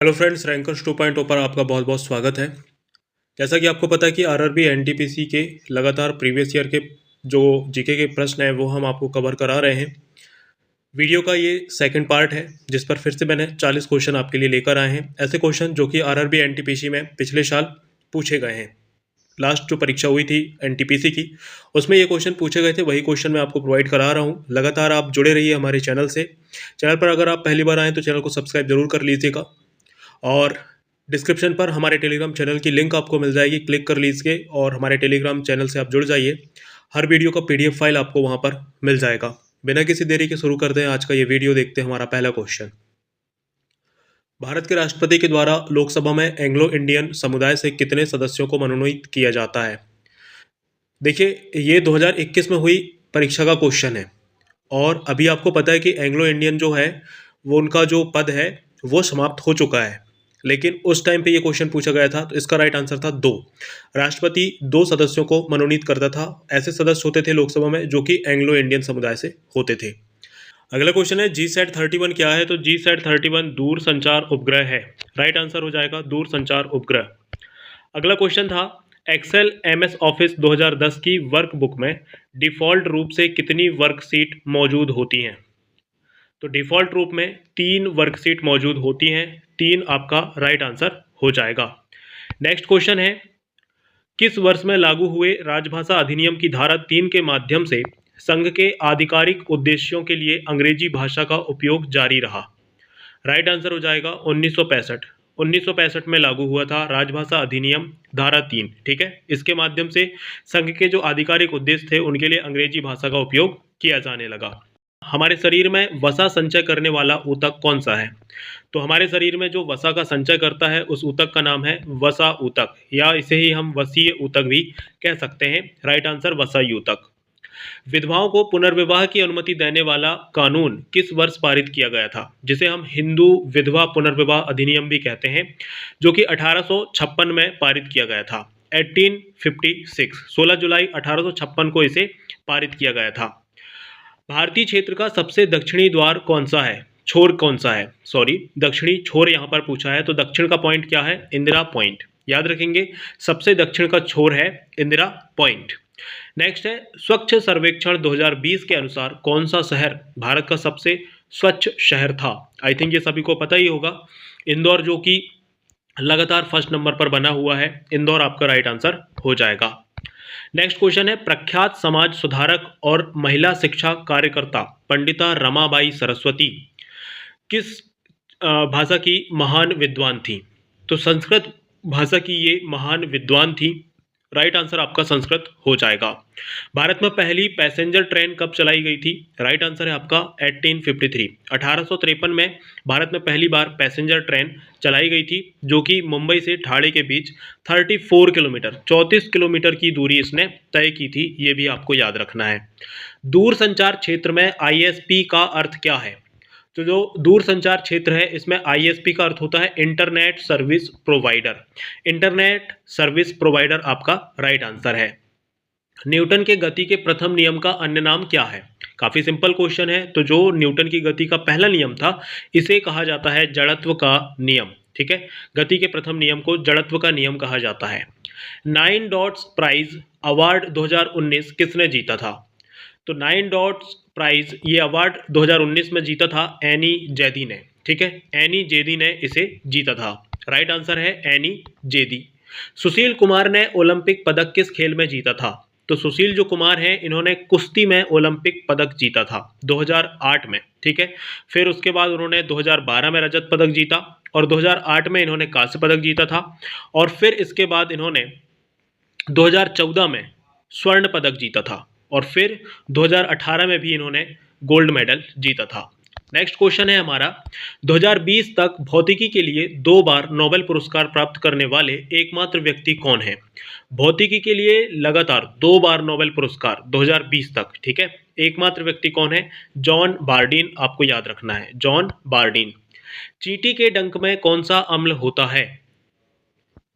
Hello friends, rankers 2.0 पर आपका बहुत बहुत स्वागत है। जैसा कि आपको पता है कि आरआरबी एनटीपीसी के लगातार प्रीवियस ईयर के जो जीके के प्रश्न हैं वो हम आपको कवर करा रहे हैं। वीडियो का ये सेकंड पार्ट है जिस पर फिर से मैंने 40 क्वेश्चन आपके लिए लेकर आए हैं। ऐसे क्वेश्चन जो कि आरआरबी एनटीपीसी में पिछले साल पूछे गए हैं। लास्ट जो परीक्षा हुई थी एनटीपीसी की, उसमें ये क्वेश्चन पूछे गए थे, वही क्वेश्चन मैं आपको प्रोवाइड करा रहा हूँ। लगातार आप जुड़े रहिए हमारे चैनल से। चैनल पर अगर आप पहली बार आएँ तो चैनल को सब्सक्राइब जरूर कर लीजिएगा और डिस्क्रिप्शन पर हमारे टेलीग्राम चैनल की लिंक आपको मिल जाएगी, क्लिक कर लीजिए और हमारे टेलीग्राम चैनल से आप जुड़ जाइए। हर वीडियो का पीडीएफ फाइल आपको वहां पर मिल जाएगा। बिना किसी देरी के शुरू करते हैं आज का ये वीडियो। देखते हैं हमारा पहला क्वेश्चन। भारत के राष्ट्रपति के द्वारा लोकसभा में एंग्लो इंडियन समुदाय से कितने सदस्यों को मनोनीत किया जाता है? देखिए, ये 2021 में हुई परीक्षा का क्वेश्चन है और अभी आपको पता है कि एंग्लो इंडियन जो है वो उनका जो पद है वो समाप्त हो चुका है। लेकिन उस टाइम पे ये क्वेश्चन पूछा गया था तो इसका राइट आंसर था 2। राष्ट्रपति 2 सदस्यों को मनोनीत करता था। ऐसे सदस्य होते थे लोकसभा में जो कि एंग्लो इंडियन समुदाय से होते थे। अगला क्वेश्चन है GSAT-31 क्या है? तो GSAT-31 दूर संचार उपग्रह है। राइट आंसर हो जाएगा दूर संचार उपग्रह। अगला क्वेश्चन था एक्सेल एमएस ऑफिस 2010 की वर्कबुक में डिफॉल्ट रूप से कितनी वर्कशीट मौजूद होती हैं? तो डिफॉल्ट रूप में 3 वर्कशीट मौजूद होती हैं। 3 आपका राइट आंसर हो जाएगा। नेक्स्ट क्वेश्चन है किस वर्ष में लागू हुए राजभाषा अधिनियम की धारा 3 के माध्यम से संघ के आधिकारिक उद्देश्यों के लिए अंग्रेजी भाषा का उपयोग जारी रहा? राइट आंसर हो जाएगा 1965। 1965 में लागू हुआ था राजभाषा अधिनियम धारा 3। ठीक है, इसके माध्यम से संघ के जो आधिकारिक उद्देश्य थे उनके लिए अंग्रेजी भाषा का उपयोग किया जाने लगा। हमारे शरीर में वसा संचय करने वाला ऊतक कौन सा है? तो हमारे शरीर में जो वसा का संचय करता है उस ऊतक का नाम है वसा ऊतक, या इसे ही हम वसीय ऊतक भी कह सकते हैं। राइट आंसर वसाई ऊतक। विधवाओं को पुनर्विवाह की अनुमति देने वाला कानून किस वर्ष पारित किया गया था, जिसे हम हिंदू विधवा पुनर्विवाह अधिनियम भी कहते हैं, जो कि 1856 में पारित किया गया था। 1856 16 जुलाई 1856 को इसे पारित किया गया था। भारतीय क्षेत्र का सबसे दक्षिणी द्वार कौन सा है? छोर कौन सा है? सॉरी, दक्षिणी छोर यहाँ पर पूछा है। तो दक्षिण का पॉइंट क्या है? इंदिरा पॉइंट। याद रखेंगे, सबसे दक्षिण का छोर है इंदिरा पॉइंट। नेक्स्ट है स्वच्छ सर्वेक्षण 2020 के अनुसार कौन सा शहर भारत का सबसे स्वच्छ शहर था? आई थिंक ये सभी को पता ही होगा, इंदौर, जो कि लगातार फर्स्ट नंबर पर बना हुआ है। इंदौर आपका राइट आंसर हो जाएगा। नेक्स्ट क्वेश्चन है प्रख्यात समाज सुधारक और महिला शिक्षा कार्यकर्ता पंडिता रमाबाई सरस्वती किस भाषा की महान विद्वान थी? तो संस्कृत भाषा की ये महान विद्वान थी। राइट आंसर आपका संस्कृत हो जाएगा। भारत में पहली पैसेंजर ट्रेन कब चलाई गई थी? राइट आंसर है आपका 1853। 1853 में भारत में पहली बार पैसेंजर ट्रेन चलाई गई थी, जो कि मुंबई से ठाणे के बीच 34 किलोमीटर 34 किलोमीटर की दूरी इसने तय की थी। ये भी आपको याद रखना है। दूर संचार क्षेत्र में ISP का अर्थ क्या है? तो जो दूर संचार क्षेत्र है इसमें ISP का अर्थ होता है internet service provider. Internet service provider आपका राइट आंसर है। न्यूटन के गति के प्रथम नियम का अन्य नाम क्या है? काफी सिंपल क्वेश्चन है। तो जो न्यूटन की गति का पहला नियम था इसे कहा जाता है जड़त्व का नियम। ठीक है, गति के प्रथम नियम को जड़त्व का नियम कहा जाता है। 9 डॉट्स प्राइज अवार्ड 2019 किसने जीता था? तो 9 डॉट्स प्राइज ये अवार्ड 2019 में जीता था एनी जेदी ने। ठीक है, एनी जेदी ने इसे जीता था। राइट आंसर है एनी जेदी। सुशील कुमार ने ओलंपिक पदक किस खेल में जीता था? तो सुशील जो कुमार हैं इन्होंने कुश्ती में ओलंपिक पदक जीता था 2008 में। ठीक है, फिर उसके बाद उन्होंने 2012 में रजत पदक जीता और 2008 में इन्होंने कांस्य पदक जीता था और फिर इसके बाद इन्होंने 2014 में स्वर्ण पदक जीता था और फिर 2018 में भी इन्होंने गोल्ड मेडल जीता था। नेक्स्ट क्वेश्चन है हमारा 2020 तक भौतिकी के लिए 2 बार नोबेल पुरस्कार प्राप्त करने वाले एकमात्र व्यक्ति कौन है? भौतिकी के लिए लगातार 2 बार नोबेल पुरस्कार 2020 तक। ठीक है, एकमात्र व्यक्ति कौन है? जॉन बार्डीन, आपको याद रखना है, जॉन बार्डीन। चींटी के डंक में कौन सा अम्ल होता है?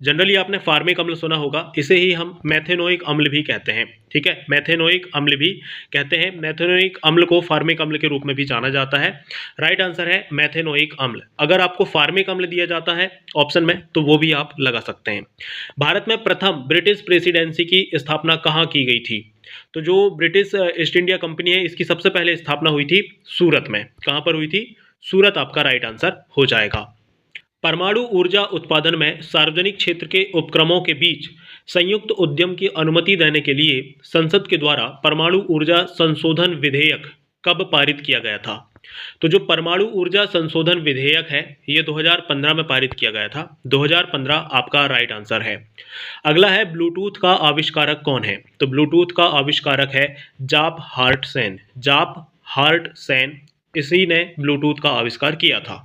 जनरली आपने फार्मिक अम्ल सुना होगा, इसे ही हम मेथेनोइक अम्ल भी कहते हैं। ठीक है, मेथेनोइक अम्ल भी कहते हैं। मेथेनोइक अम्ल को फार्मिक अम्ल के रूप में भी जाना जाता है। राइट आंसर है मेथेनोइक अम्ल। अगर आपको फार्मिक अम्ल दिया जाता है ऑप्शन में तो वो भी आप लगा सकते हैं। भारत में प्रथम ब्रिटिश प्रेसिडेंसी की स्थापना कहाँ की गई थी? तो जो ब्रिटिश ईस्ट इंडिया कंपनी है इसकी सबसे पहले स्थापना हुई थी सूरत में। कहाँ पर हुई थी? सूरत आपका राइट आंसर हो जाएगा। परमाणु ऊर्जा उत्पादन में सार्वजनिक क्षेत्र के उपक्रमों के बीच संयुक्त उद्यम की अनुमति देने के लिए संसद के द्वारा परमाणु ऊर्जा संशोधन विधेयक कब पारित किया गया था? तो जो परमाणु ऊर्जा संशोधन विधेयक है ये 2015 में पारित किया गया था। 2015 आपका राइट आंसर है। अगला है ब्लूटूथ का आविष्कारक कौन है? तो ब्लूटूथ का आविष्कारक है जाप हार्टसेन। जाप हार्टसेन इसी ने ब्लूटूथ का आविष्कार किया था।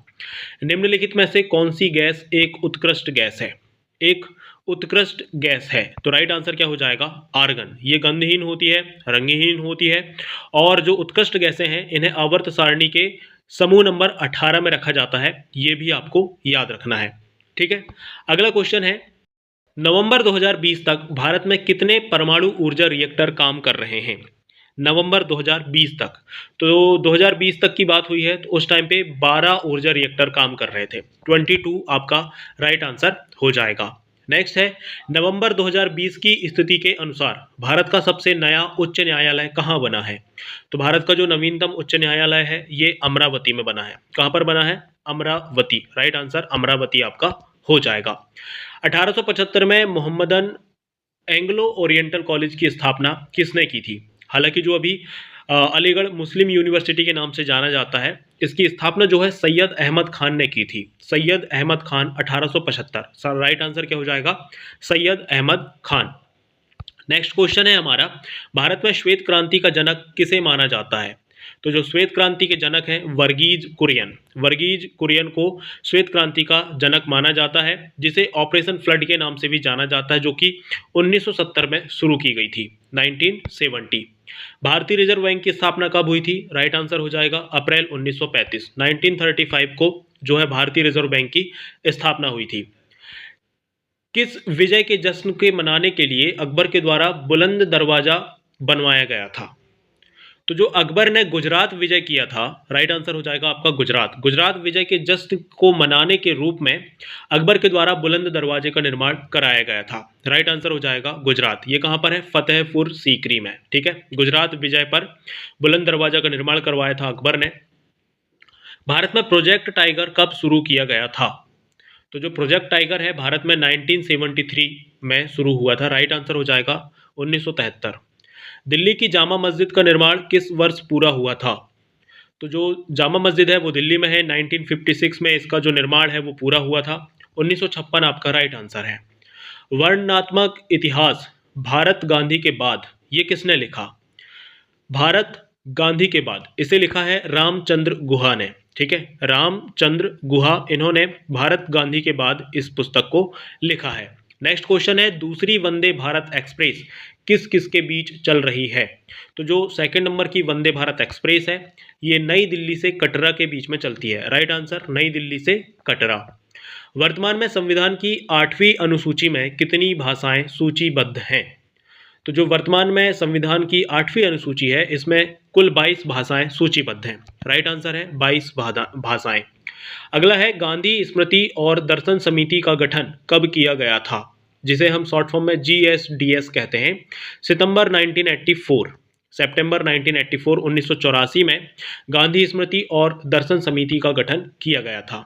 निम्नलिखित में से कौन सी गैस एक उत्कृष्ट गैस है? एक उत्कृष्ट गैस है तो राइट आंसर क्या हो जाएगा? आर्गन। ये गंधहीन होती है, रंगहीन होती है और जो उत्कृष्ट गैसें हैं इन्हें आवर्त सारणी के समूह नंबर 18 में रखा जाता है। ये भी आपको याद रखना है। ठीक है, अगला क्वेश्चन है नवंबर 2020 तक भारत में कितने परमाणु ऊर्जा रिएक्टर काम कर रहे हैं? नवंबर 2020 तक, तो 2020 तक की बात हुई है तो उस टाइम पे 12 ऊर्जा रिएक्टर काम कर रहे थे। 22 आपका राइट आंसर हो जाएगा। नेक्स्ट है नवंबर 2020 की स्थिति के अनुसार भारत का सबसे नया उच्च न्यायालय कहाँ बना है? तो भारत का जो नवीनतम उच्च न्यायालय है ये अमरावती में बना है। कहाँ पर बना है? अमरावती। राइट आंसर अमरावती आपका हो जाएगा। 1875 में मोहम्मदन एंग्लो ओरिएंटल कॉलेज की स्थापना किसने की थी? हालांकि जो अभी अलीगढ़ मुस्लिम यूनिवर्सिटी के नाम से जाना जाता है इसकी स्थापना जो है सैयद अहमद खान ने की थी। सैयद अहमद खान 1875। राइट आंसर क्या हो जाएगा? सैयद अहमद खान। नेक्स्ट क्वेश्चन है हमारा भारत में श्वेत क्रांति का जनक किसे माना जाता है? तो जो श्वेत क्रांति के जनक हैं वर्गीज कुरियन। वर्गीज कुरियन को श्वेत क्रांति का जनक माना जाता है जिसे ऑपरेशन फ्लड के नाम से भी जाना जाता है जो कि 1970 में शुरू की गई थी। 1970। भारतीय रिजर्व बैंक की स्थापना कब हुई थी? राइट आंसर हो जाएगा अप्रैल 1935। 1935 को जो है भारतीय रिजर्व बैंक की स्थापना हुई थी। किस विजय के जश्न के मनाने के लिए अकबर के द्वारा बुलंद दरवाजा बनवाया गया था? तो जो अकबर ने गुजरात विजय किया था राइट आंसर हो जाएगा आपका गुजरात। गुजरात विजय के जश्न को मनाने के रूप में अकबर के द्वारा बुलंद दरवाजे का निर्माण कराया गया था। राइट आंसर हो जाएगा गुजरात। ये कहाँ पर है? फतेहपुर सीकरी में। ठीक है, गुजरात विजय पर बुलंद दरवाजा का निर्माण करवाया था अकबर ने। भारत में प्रोजेक्ट टाइगर कब शुरू किया गया था? तो जो प्रोजेक्ट टाइगर है भारत में 1973 में शुरू हुआ था। राइट आंसर हो जाएगा 1973। दिल्ली की जामा मस्जिद का निर्माण किस वर्ष पूरा हुआ था? तो जो जामा मस्जिद है वो दिल्ली में है। 1956 में इसका जो निर्माण है वो पूरा हुआ था। 1956 आपका राइट आंसर है। वर्णनात्मक इतिहास भारत गांधी के बाद ये किसने लिखा? भारत गांधी के बाद इसे लिखा है रामचंद्र गुहा ने। ठीक है, रामचंद्र गुहा इन्होंने भारत गांधी के बाद इस पुस्तक को लिखा है। नेक्स्ट क्वेश्चन है दूसरी वंदे भारत एक्सप्रेस किस किस के बीच चल रही है? तो जो सेकंड नंबर की वंदे भारत एक्सप्रेस है ये नई दिल्ली से कटरा के बीच में चलती है। राइट आंसर नई दिल्ली से कटरा। वर्तमान में संविधान की 8वीं अनुसूची में कितनी भाषाएं सूचीबद्ध हैं? तो जो वर्तमान में संविधान की 8वीं अनुसूची है इसमें कुल 22 भाषाएं सूचीबद्ध हैं। राइट आंसर है 22 भाषाएं। अगला है गांधी स्मृति और दर्शन समिति का गठन कब किया गया था? जिसे हम शॉर्ट फॉर्म में GSDS कहते हैं। सितंबर 1984। सितंबर 1984 1984 में गांधी स्मृति और दर्शन समिति का गठन किया गया था।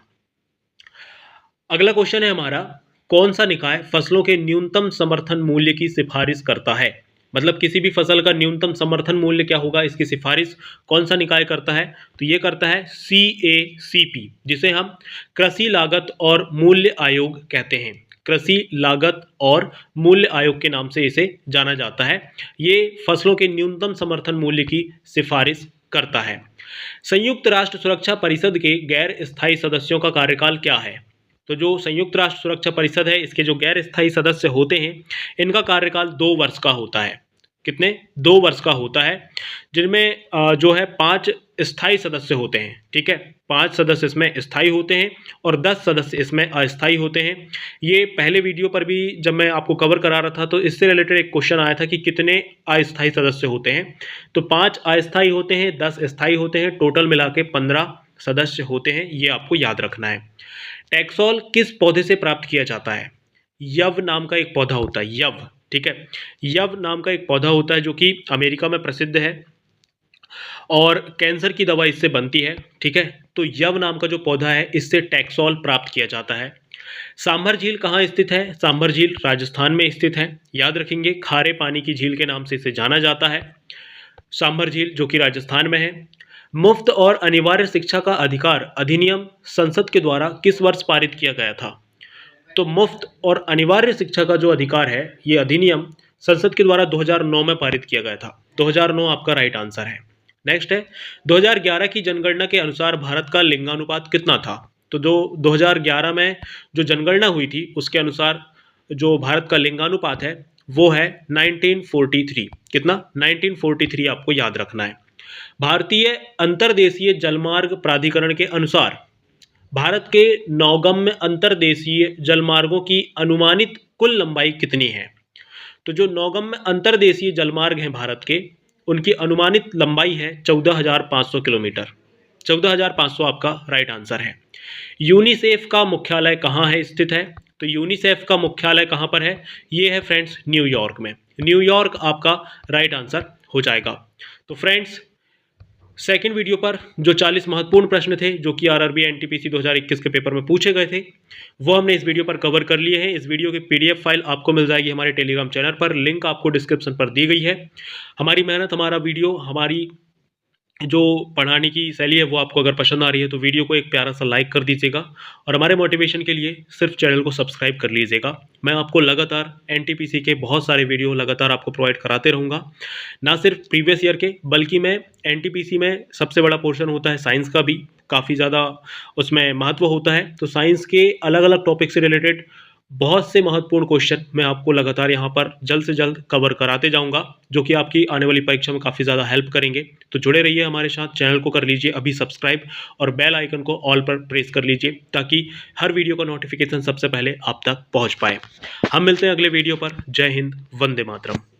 अगला क्वेश्चन है हमारा कौन सा निकाय फसलों के न्यूनतम समर्थन मूल्य की सिफारिश करता है? मतलब किसी भी फसल का न्यूनतम समर्थन मूल्य क्या होगा इसकी सिफारिश कौन सा निकाय करता है? तो ये करता है CACP जिसे हम कृषि लागत और मूल्य आयोग कहते हैं। कृषि लागत और मूल्य आयोग के नाम से इसे जाना जाता है। ये फसलों के न्यूनतम समर्थन मूल्य की सिफारिश करता है। संयुक्त राष्ट्र सुरक्षा परिषद के गैर स्थायी सदस्यों का कार्यकाल क्या है? तो जो संयुक्त राष्ट्र सुरक्षा परिषद है इसके जो गैर स्थायी सदस्य होते हैं इनका कार्यकाल 2 वर्ष का होता है। कितने? 2 वर्ष का होता है, जिनमें जो है 5 स्थायी सदस्य होते हैं। ठीक है, 5 सदस्य इसमें स्थायी होते हैं और 10 सदस्य इसमें अस्थायी होते हैं। ये पहले वीडियो पर भी जब मैं आपको कवर करा रहा था तो इससे रिलेटेड एक क्वेश्चन आया था कि कितने अस्थायी सदस्य होते हैं। तो 5 अस्थायी होते हैं, 10 स्थायी होते हैं, टोटल मिला के 15 सदस्य होते हैं। ये आपको याद रखना है। टैक्सोल किस पौधे से प्राप्त किया जाता है? यव नाम का एक पौधा होता है, यव। ठीक है, यव नाम का एक पौधा होता है जो कि अमेरिका में प्रसिद्ध है और कैंसर की दवा इससे बनती है। ठीक है, तो यव नाम का जो पौधा है इससे टैक्सोल प्राप्त किया जाता है। सांभर झील कहाँ स्थित है? सांभर झील राजस्थान में स्थित है। याद रखेंगे, खारे पानी की झील के नाम से इसे जाना जाता है, सांभर झील, जो कि राजस्थान में है। मुफ्त और अनिवार्य शिक्षा का अधिकार अधिनियम संसद के द्वारा किस वर्ष पारित किया गया था? तो मुफ्त और अनिवार्य शिक्षा का जो अधिकार है ये अधिनियम संसद के द्वारा 2009 में पारित किया गया था। 2009 आपका राइट आंसर है। नेक्स्ट है, 2011 की जनगणना के अनुसार भारत का लिंगानुपात कितना था? तो जो 2011 में जो जनगणना हुई थी उसके अनुसार जो भारत का लिंगानुपात है वो है 1943। कितना? 1943 आपको याद रखना है। भारतीय अंतर्देशीय जलमार्ग प्राधिकरण के अनुसार भारत के नौगम्य अंतर्देशीय जलमार्गों की अनुमानित कुल लंबाई कितनी है? तो जो नौगम्य अंतर्देशीय जलमार्ग हैं भारत के, उनकी अनुमानित लंबाई है 14,500 किलोमीटर। 14,500 आपका राइट आंसर है। यूनिसेफ का मुख्यालय कहाँ है स्थित है? तो यूनिसेफ का मुख्यालय कहाँ पर है? ये है फ्रेंड्स न्यूयॉर्क में। न्यूयॉर्क आपका राइट आंसर हो जाएगा। तो फ्रेंड्स, सेकंड वीडियो पर जो 40 महत्वपूर्ण प्रश्न थे जो कि आरआरबी एनटीपीसी 2021 के पेपर में पूछे गए थे वो हमने इस वीडियो पर कवर कर लिए हैं। इस वीडियो की पीडीएफ फाइल आपको मिल जाएगी हमारे टेलीग्राम चैनल पर, लिंक आपको डिस्क्रिप्शन पर दी गई है। हमारी मेहनत, हमारा वीडियो, हमारी जो पढ़ाने की शैली है वो आपको अगर पसंद आ रही है तो वीडियो को एक प्यारा सा लाइक कर दीजिएगा और हमारे मोटिवेशन के लिए सिर्फ चैनल को सब्सक्राइब कर लीजिएगा। मैं आपको लगातार एनटीपीसी के बहुत सारे वीडियो लगातार आपको प्रोवाइड कराते रहूँगा, ना सिर्फ प्रीवियस ईयर के, बल्कि मैं एनटीपीसी में सबसे बड़ा पोर्शन होता है साइंस का भी, काफ़ी ज़्यादा उसमें महत्व होता है। तो साइंस के अलग अलग टॉपिक से रिलेटेड बहुत से महत्वपूर्ण क्वेश्चन मैं आपको लगातार यहाँ पर जल्द से जल्द कवर कराते जाऊँगा, जो कि आपकी आने वाली परीक्षा में काफ़ी ज़्यादा हेल्प करेंगे। तो जुड़े रहिए हमारे साथ, चैनल को कर लीजिए अभी सब्सक्राइब और बेल आइकन को ऑल पर प्रेस कर लीजिए ताकि हर वीडियो का नोटिफिकेशन सबसे पहले आप तक पहुँच पाए। हम मिलते हैं अगले वीडियो पर। जय हिंद, वंदे मातरम।